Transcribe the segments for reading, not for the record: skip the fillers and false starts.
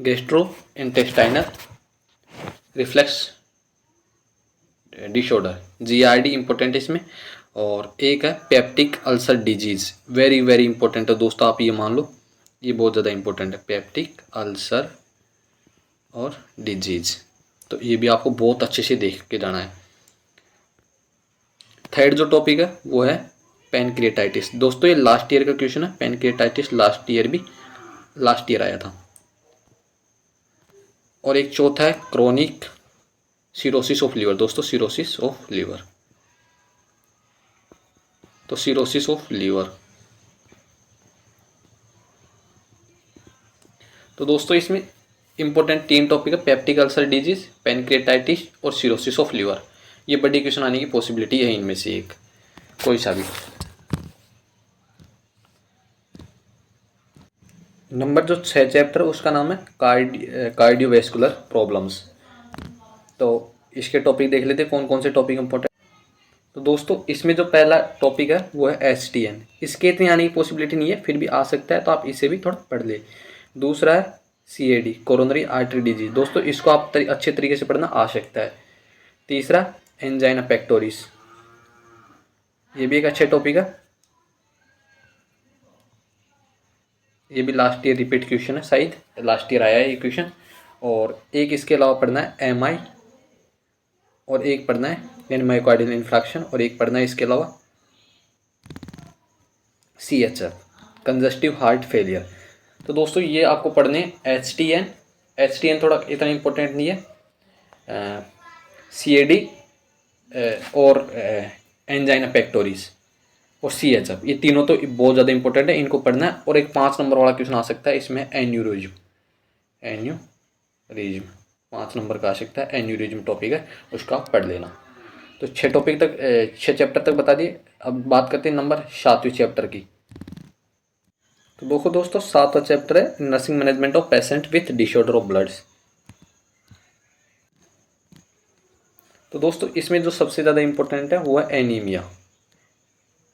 Gastro intestinal reflex disorder, GIRD important है इसमें। और एक है peptic ulcer disease, very very important है दोस्तों, आप ये मान लो, ये बहुत ज़्यादा इंपॉर्टेंट है, पेप्टिक अल्सर और डिजीज। तो ये भी आपको बहुत अच्छे से देख के जाना है। थर्ड जो टॉपिक है वो है पैनक्रिएटाइटिस। दोस्तों ये लास्ट ईयर का क्वेश्चन है, पैनक्रिएटाइटिस लास्ट ईयर आया था। और एक चौथा है क्रोनिक सिरोसिस ऑफ लीवर। दोस्तों सिरोसिस ऑफ लीवर, तो सिरोसिस ऑफ लीवर, तो दोस्तों इसमें इंपॉर्टेंट 3 टॉपिक है, पेप्टिक अल्सर डिजीज, पैनक्रिएटाइटिस और सिरोसिस ऑफ लीवर। ये बड़ी क्वेश्चन आने की पॉसिबिलिटी है इनमें से एक कोई सा भी। नंबर जो 6 चैप्टर उसका नाम है कार्डियोवैस्कुलर प्रॉब्लम्स। तो इसके टॉपिक देख लेते हैं कौन कौन से टॉपिक इंपॉर्टेंट। तो दोस्तों इसमें जो पहला टॉपिक है वो है STN। इसके इतनी आने की पॉसिबिलिटी नहीं है, फिर भी आ सकता है, तो आप इसे भी थोड़ा पढ़ ले। दूसरा है CAD, कोरोनरी आर्टरी डिजीज। दोस्तों इसको आप अच्छे तरीके से पढ़ना आ सकता है। तीसरा एंजाइना पेक्टोरिस, ये भी एक अच्छा टॉपिक है, ये भी लास्ट ईयर रिपीट क्वेश्चन है, शायद लास्ट ईयर आया है ये क्वेश्चन। और एक इसके अलावा पढ़ना है MI, और एक पढ़ना है यानी मायोकार्डियल इन्फ्रैक्शन, और एक पढ़ना है इसके अलावा CHF, कंजस्टिव हार्ट फेलियर। तो दोस्तों ये आपको पढ़ने HTN थोड़ा इतना इम्पोर्टेंट नहीं है, CAD और एंजाइना पेक्टोरिस और CHF, ये तीनों तो बहुत ज़्यादा इंपॉर्टेंट है, इनको पढ़ना है। और एक 5 नंबर वाला क्वेश्चन आ सकता है इसमें, एन्यूरिज्म 5 नंबर का आ सकता है, एन्यूरिज्म टॉपिक है, उसका आप पढ़ लेना। तो 6 टॉपिक तक 6 चैप्टर तक बता दिए। अब बात करते हैं नंबर 7वें चैप्टर की। तो देखो दोस्तों 7वां चैप्टर है nursing management of patient with disorder of bloods. तो दोस्तों इसमें जो सबसे ज़्यादा इंपॉर्टेंट है वो है एनीमिया,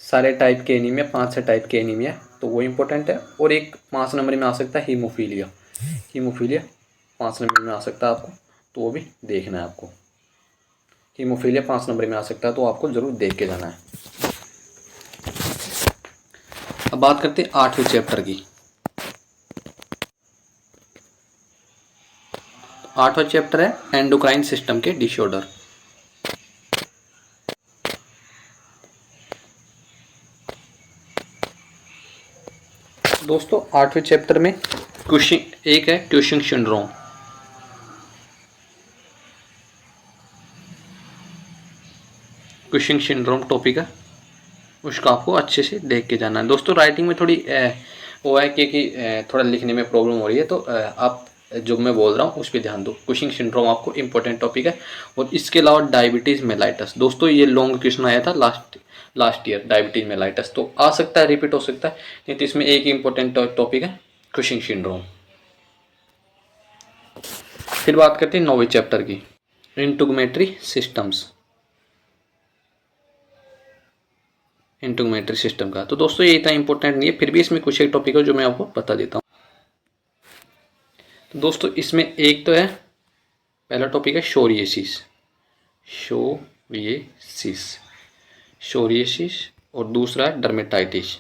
सारे टाइप के एनीमिया, 5-6 टाइप के एनीमिया, तो वो इंपॉर्टेंट है। और एक 5 नंबर में आ सकता है हीमोफीलिया 5 नंबर में आ सकता है आपको, तो वो भी देखना है आपको। हीमोफीलिया 5 नंबर में आ सकता है, तो आपको जरूर देख के जाना है। अब बात करते हैं 8वें चैप्टर की। 8वां चैप्टर है एंडोक्राइन सिस्टम के डिसऑर्डर। दोस्तों 8वें चैप्टर में एक है क्यूशिंग सिंड्रोम। क्यूशिंग सिंड्रोम टॉपिक है, उसका आपको अच्छे से देख के जाना है। दोस्तों राइटिंग में थोड़ी वो है कि थोड़ा लिखने में प्रॉब्लम हो रही है, तो आप जो मैं बोल रहा हूँ उस पर ध्यान दो। क्यूशिंग सिंड्रोम आपको इंपॉर्टेंट टॉपिक है। और इसके अलावा डायबिटीज़ मेलाइटस, दोस्तों ये लॉन्ग क्वेश्चन आया था लास्ट ईयर, डायबिटीज मेलाइटस, तो आ सकता है, रिपीट हो सकता है, नहीं तो इसमें एक ही इंपॉर्टेंट टॉपिक है क्यूशिंग सिंड्रोम। फिर बात करते हैं 9वें चैप्टर की, इंटीग्रेटरी सिस्टम का। तो दोस्तों ये इतना इंपॉर्टेंट नहीं है, फिर भी इसमें कुछ एक टॉपिक है जो मैं आपको बता देता हूँ। तो दोस्तों इसमें एक तो है, पहला टॉपिक है सोरिएसिस, और दूसरा है डर्मेटाइटिस।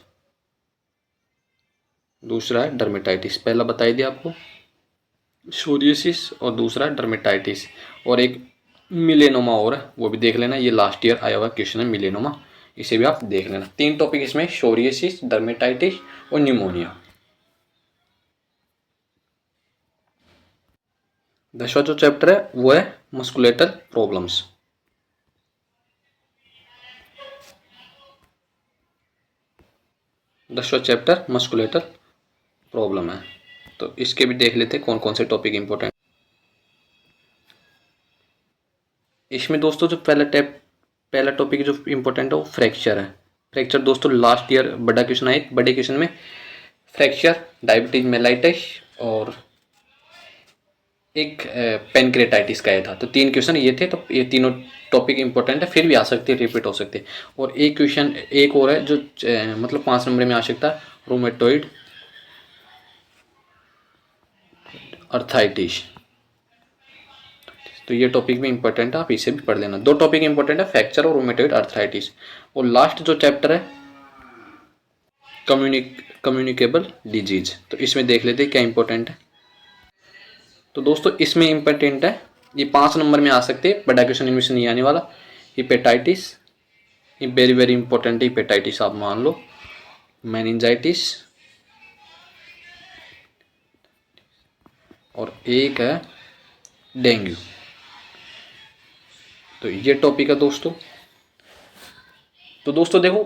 पहला बताई दिया आपको सोरिएसिस, और दूसरा डर्मेटाइटिस, और एक मिलेनोमा और है, वो भी देख लेना, ये लास्ट ईयर आया हुआ क्वेश्चन है मिलेनोमा, इसे भी आप देख लेना। 3 टॉपिक इसमें, सोरिएसिस, डर्मेटाइटिस और न्यूमोनिया। 10वां जो चैप्टर है वो है मस्कुलेटर प्रॉब्लम्स। चैप्टर मस्कुलेटर प्रॉब्लम है, तो इसके भी देख लेते हैं कौन कौन से टॉपिक इंपॉर्टेंट। इसमें दोस्तों जो पहला टॉपिक जो इंपॉर्टेंट है वो फ्रैक्चर है। फ्रैक्चर दोस्तों लास्ट ईयर बड़ा क्वेश्चन आया, बड़े क्वेश्चन में फ्रैक्चर, डायबिटीज मेलाइटिस और एक पेनक्रेटाइटिस का आया था। तो 3 क्वेश्चन ये थे, तो ये तीनों टॉपिक इंपॉर्टेंट है, फिर भी आ सकते हैं, रिपीट हो सकते हैं। और एक क्वेश्चन एक और है जो मतलब 5 नंबर में आ सकता है, रूमेटॉइड अर्थराइटिस। तो ये टॉपिक भी इंपॉर्टेंट है, आप इसे भी पढ़ लेना। दो टॉपिक इंपॉर्टेंट है, फ्रैक्चर और रूमेटॉइड अर्थराइटिस। और लास्ट जो चैप्टर है कम्युनिकेबल डिजीज, तो इसमें देख लेते हैं क्या इंपॉर्टेंट है। तो दोस्तों इसमें इंपॉर्टेंट है, ये 5 नंबर में आ सकते हैं, बड़ा क्वेश्चन इनमें से नहीं आने वाला। हिपेटाइटिस, ये वेरी वेरी इंपॉर्टेंट है, हिपेटाइटिस आप मान लो। मेनिंजाइटिस, और एक है डेंगू। तो ये टॉपिक है दोस्तों। तो दोस्तों देखो,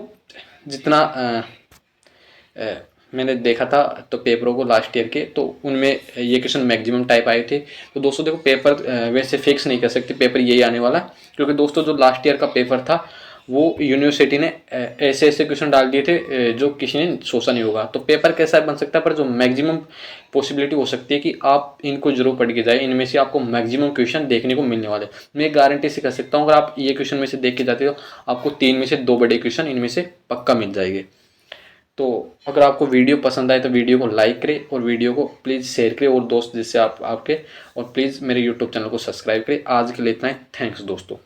जितना मैंने देखा था तो पेपरों को लास्ट ईयर के, तो उनमें ये क्वेश्चन मैक्सिमम टाइप आए थे। तो दोस्तों देखो, पेपर वैसे फिक्स नहीं कर सकते पेपर यही आने वाला, क्योंकि दोस्तों जो लास्ट ईयर का पेपर था वो यूनिवर्सिटी ने ऐसे ऐसे क्वेश्चन डाल दिए थे जो किसी ने सोचा नहीं होगा। तो पेपर कैसा बन सकता है, पर जो मैक्सिमम पॉसिबिलिटी हो सकती है कि आप इनको जरूर पढ़ के जाए, इनमें से आपको मैक्सिमम क्वेश्चन देखने को मिलने वाले। मैं गारंटी से कह सकता हूँ, अगर आप ये क्वेश्चन में से देख के जाते हो, आपको 3 में से 2 बड़े क्वेश्चन इनमें से पक्का मिल जाएंगे। तो अगर आपको वीडियो पसंद आए तो वीडियो को लाइक करें, और वीडियो को प्लीज़ शेयर करें और दोस्त जिससे आपके, और प्लीज़ मेरे यूट्यूब चैनल को सब्सक्राइब करें। आज के लिए इतना ही, थैंक्स दोस्तों।